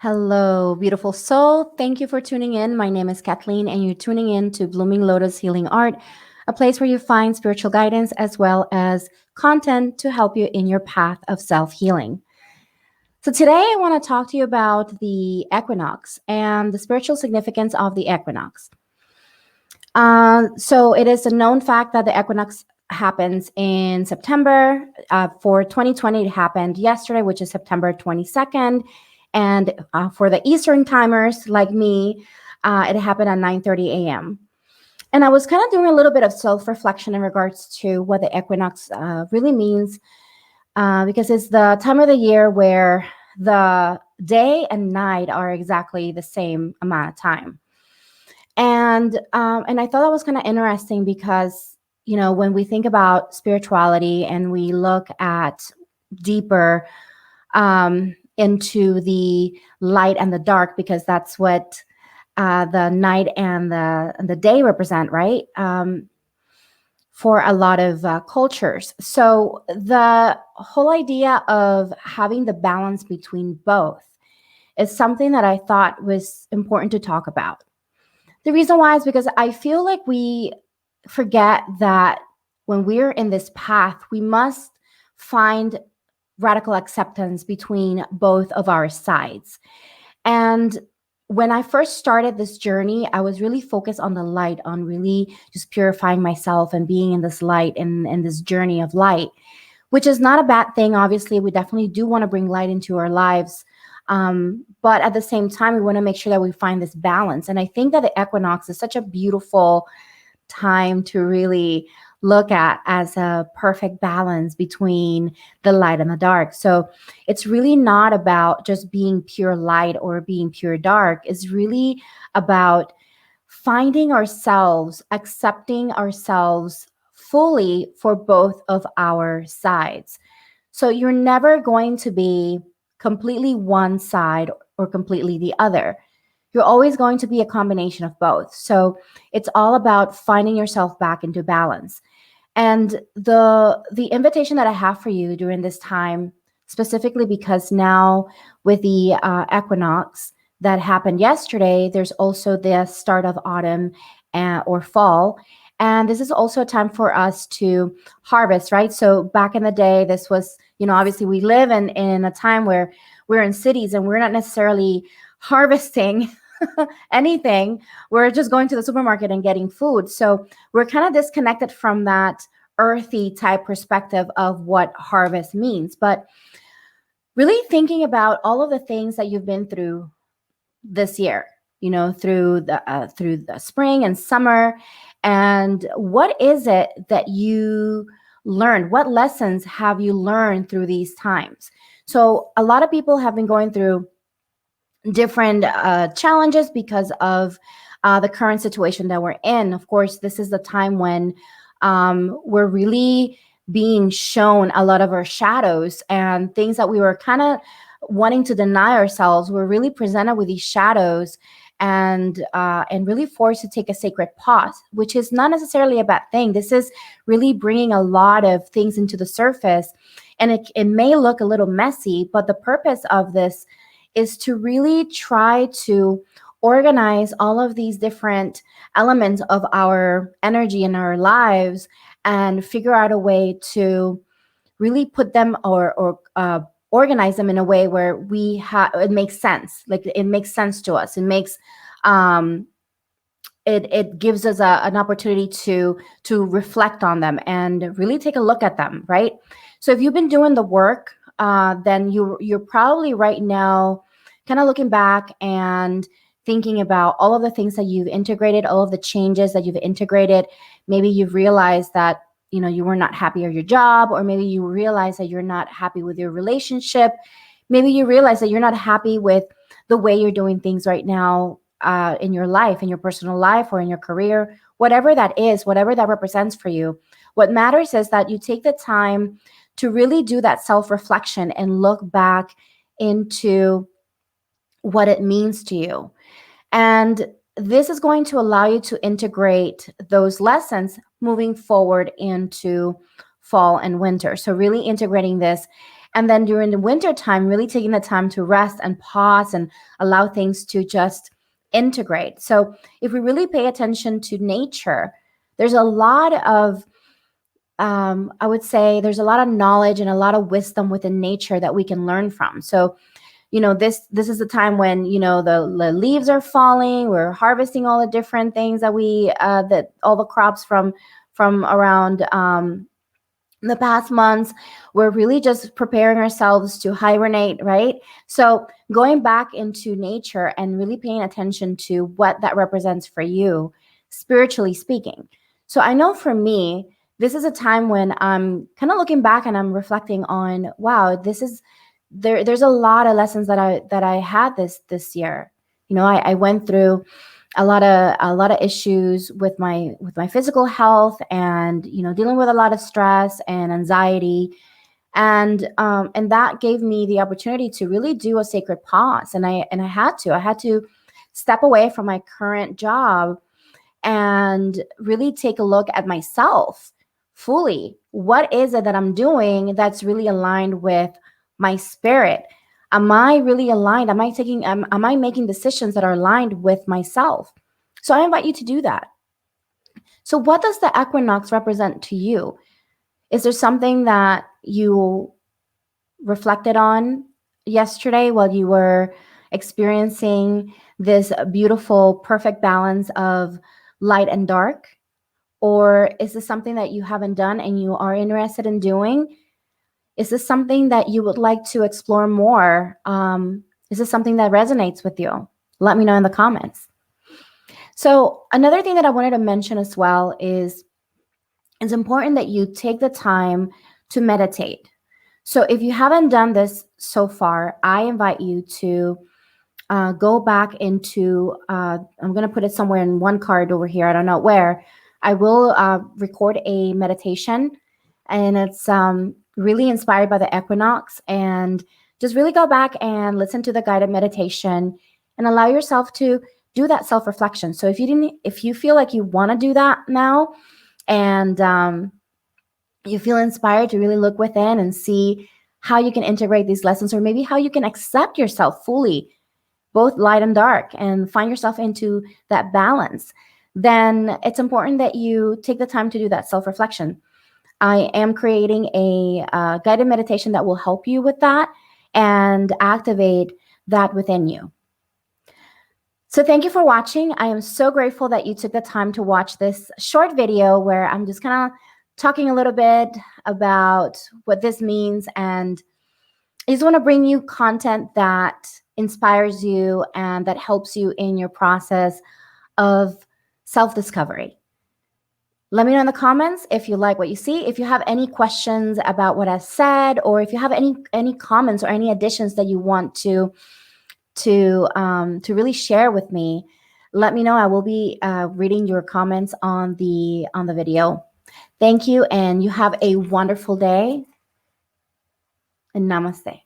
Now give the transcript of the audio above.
Hello, beautiful soul. Thank you for tuning in. My name is Kathleen, and you're tuning in to Blooming Lotus Healing Art, a place where you find spiritual guidance as well as content to help you in your path of self healing. So, today I want to talk to you about the equinox and the spiritual significance of the equinox. So, it is a known fact that the equinox happens in September. For 2020, it happened yesterday, which is September 22nd. And for the Eastern timers like me, it happened at 9:30 a.m. And I was kind of doing a little bit of self-reflection in regards to what the equinox really means, because it's the time of the year where the day and night are exactly the same amount of time. And I thought that was kind of interesting because when we think about spirituality and we look at deeper into the light and the dark, because that's what the night and the day represent, right? For a lot of cultures. So the whole idea of having the balance between both is something that I thought was important to talk about. The reason why is because I feel like we forget that when we're in this path, we must find radical acceptance between both of our sides. And when I first started this journey, I was really focused on the light, on really just purifying myself and being in this light and this journey of light, which is not a bad thing. Obviously, we definitely do want to bring light into our lives. But at the same time, we want to make sure that we find this balance. And I think that the equinox is such a beautiful time to really look at as a perfect balance between the light and the dark. So it's really not about just being pure light or being pure dark. It's really about finding ourselves, accepting ourselves fully for both of our sides. So you're never going to be completely one side or completely the other. You're always going to be a combination of both. So it's all about finding yourself back into balance. And the invitation that I have for you during this time, specifically because now with the equinox that happened yesterday, there's also the start of autumn or fall. And this is also a time for us to harvest, right? So back in the day, this was, obviously we live in a time where we're in cities and we're not necessarily harvesting anything. We're just going to the supermarket and getting food. So we're kind of disconnected from that earthy type perspective of what harvest means. But really thinking about all of the things that you've been through this year, through the spring and summer, and what is it that you learned? What lessons have you learned through these times? So a lot of people have been going through different challenges because of the current situation that we're in. Of course, this is the time when we're really being shown a lot of our shadows and things that we were kind of wanting to deny ourselves. We're really presented with these shadows and really forced to take a sacred pause, which is not necessarily a bad thing. This is really bringing a lot of things into the surface, and it may look a little messy, but the purpose of this is to really try to organize all of these different elements of our energy in our lives and figure out a way to really put them or organize them in a way where it makes sense. Like it makes sense to us. It makes it gives us an opportunity to reflect on them and really take a look at them, right? So if you've been doing the work, then you're probably right now kind of looking back and thinking about all of the things that you've integrated, all of the changes that you've integrated. Maybe you've realized that you were not happy at your job, or maybe you realize that you're not happy with your relationship. Maybe you realize that you're not happy with the way you're doing things right now in your life, in your personal life, or in your career, whatever that is, whatever that represents for you. What matters is that you take the time to really do that self-reflection and look back into what it means to you. And this is going to allow you to integrate those lessons moving forward into fall and winter. So really integrating this And then during the winter time, really taking the time to rest and pause and allow things to just integrate. So if we really pay attention to nature, there's a lot of I would say there's a lot of knowledge and a lot of wisdom within nature that we can learn from. So, this is the time when, the leaves are falling. We're harvesting all the different things that all the crops from around the past months. We're really just preparing ourselves to hibernate, right? So going back into nature and really paying attention to what that represents for you, spiritually speaking. So I know for me, this is a time when I'm kind of looking back and I'm reflecting on, wow, this is there's a lot of lessons that I had this year. I went through a lot of issues with my physical health, and dealing with a lot of stress and anxiety, and that gave me the opportunity to really do a sacred pause. And I had to step away from my current job and really take a look at myself fully. What is it that I'm doing that's really aligned with my spirit? Am I really aligned? Am I making decisions that are aligned with myself? So I invite you to do that. So what does the equinox represent to you? Is there something that you reflected on yesterday while you were experiencing this beautiful, perfect balance of light and dark? Or is this something that you haven't done and you are interested in doing? Is this something that you would like to explore more? Is this something that resonates with you? Let me know in the comments. So another thing that I wanted to mention as well is it's important that you take the time to meditate. So if you haven't done this so far, I invite you to go back into, I'm going to put it somewhere in one card over here. I don't know where. I will record a meditation, and it's really inspired by the equinox. And just really go back and listen to the guided meditation and allow yourself to do that self-reflection. So if you feel like you want to do that now, and you feel inspired to really look within and see how you can integrate these lessons, or maybe how you can accept yourself fully, both light and dark, and find yourself into that balance, then it's important that you take the time to do that self-reflection. I am creating a guided meditation that will help you with that and activate that within you. So thank you for watching. I am so grateful that you took the time to watch this short video where I'm just kind of talking a little bit about what this means, and I just want to bring you content that inspires you and that helps you in your process of self-discovery. Let me know in the comments if you like what you see. If you have any questions about what I said, or if you have any comments or any additions that you want to really share with me, let me know. I will be reading your comments on the video. Thank you, and you have a wonderful day, and namaste.